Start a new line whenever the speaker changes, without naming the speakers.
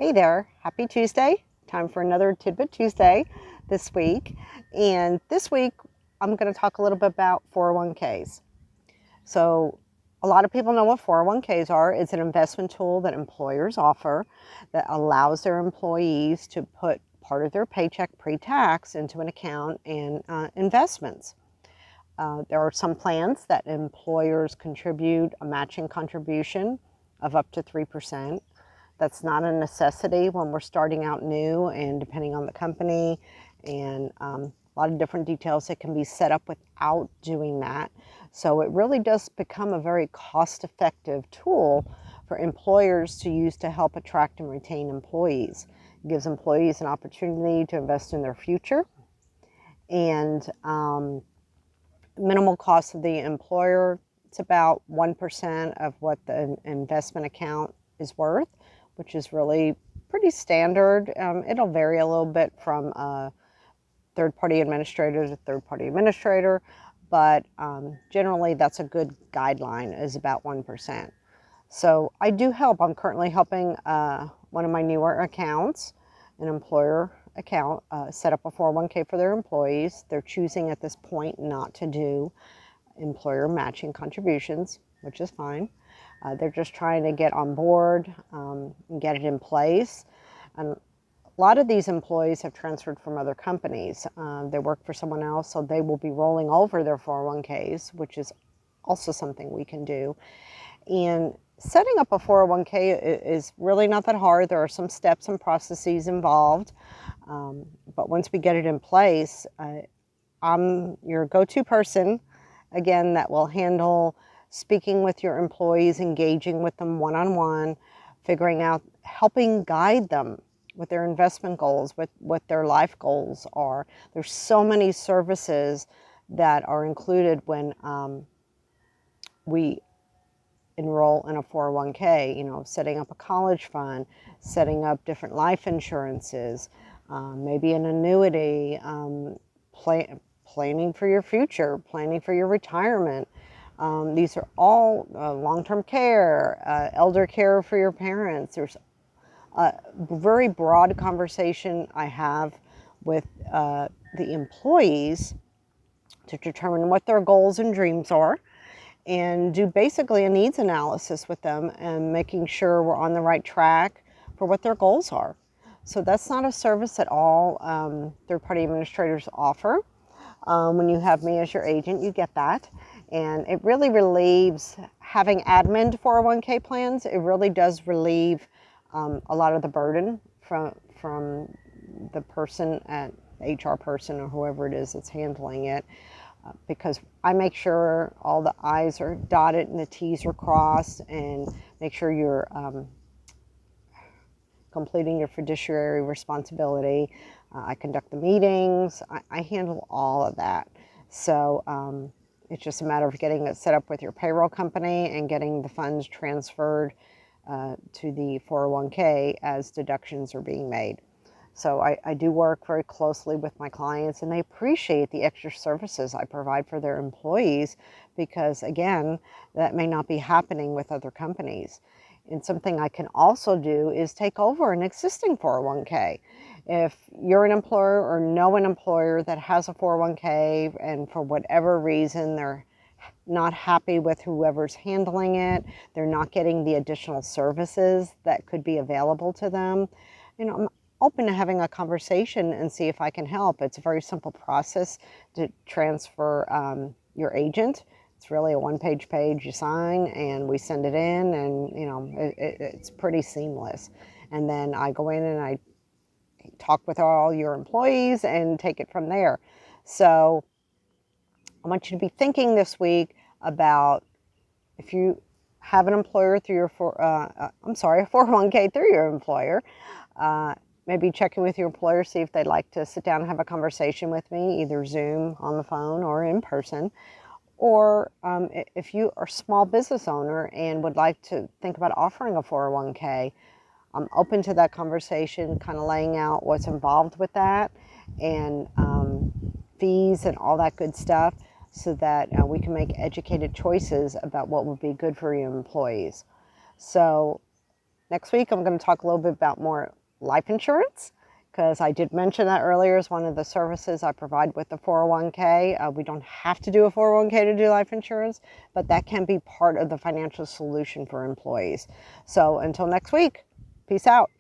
Hey there, happy Tuesday. Time for another Tidbit Tuesday this week. And this week, I'm going to talk a little bit about 401ks. So, a lot of people know what 401ks are. It's an investment tool that employers offer that allows their employees to put part of their paycheck pre-tax into an account and investments. There are some plans that employers contribute a matching contribution of up to 3%. That's not a necessity when we're starting out new, and depending on the company and a lot of different details, it can be set up without doing that. So it really does become a very cost-effective tool for employers to use to help attract and retain employees. It gives employees an opportunity to invest in their future, and minimal cost of the employer. It's about 1% of what the investment account is worth, which is really pretty standard. It'll vary a little bit from third-party administrator to third-party administrator, but generally that's a good guideline, is about 1%. So I do help. I'm currently helping one of my newer accounts, an employer account, set up a 401k for their employees. They're choosing at this point not to do employer matching contributions, which is fine. They're just trying to get on board and get it in place. And a lot of these employees have transferred from other companies. They work for someone else, so they will be rolling over their 401ks, which is also something we can do. And setting up a 401k is really not that hard. There are some steps and processes involved. But once we get it in place, I'm your go-to person, again, that will handle speaking with your employees, engaging with them one-on-one, figuring out, helping guide them with their investment goals, with what their life goals are. There's so many services that are included when we enroll in a 401k, setting up a college fund, setting up different life insurances, maybe an annuity, planning for your future, planning for your retirement. These are all long-term care, elder care for your parents. There's a very broad conversation I have with the employees to determine what their goals and dreams are, and do basically a needs analysis with them and making sure we're on the right track for what their goals are. So that's not a service that all third-party administrators offer. When you have me as your agent, you get that. And it really relieves, having admin 401k plans, it really does relieve a lot of the burden from the person at HR person or whoever it is that's handling it. Because I make sure all the I's are dotted and the T's are crossed, and make sure you're completing your fiduciary responsibility. I conduct the meetings. I handle all of that. So it's just a matter of getting it set up with your payroll company and getting the funds transferred to the 401k as deductions are being made. So I do work very closely with my clients, and they appreciate the extra services I provide for their employees, because again, that may not be happening with other companies. And something I can also do is take over an existing 401k. If you're an employer or know an employer that has a 401k and for whatever reason they're not happy with whoever's handling it, they're not getting the additional services that could be available to them, I'm open to having a conversation and see if I can help. It's a very simple process to transfer your agent. It's really a one-page you sign, and we send it in, and it's pretty seamless. And then I go in and I talk with all your employees and take it from there. So I want you to be thinking this week about, if you have an employer through your a 401k through your employer, maybe checking with your employer, see if they'd like to sit down and have a conversation with me, either Zoom, on the phone, or in person. Or if you are a small business owner and would like to think about offering a 401k, I'm open to that conversation, kind of laying out what's involved with that, and fees and all that good stuff, so that we can make educated choices about what would be good for your employees. So Next week, I'm going to talk a little bit about more life insurance, because I did mention that earlier as one of the services I provide with the 401k. We don't have to do a 401k to do life insurance, but that can be part of the financial solution for employees. So until next week, peace out.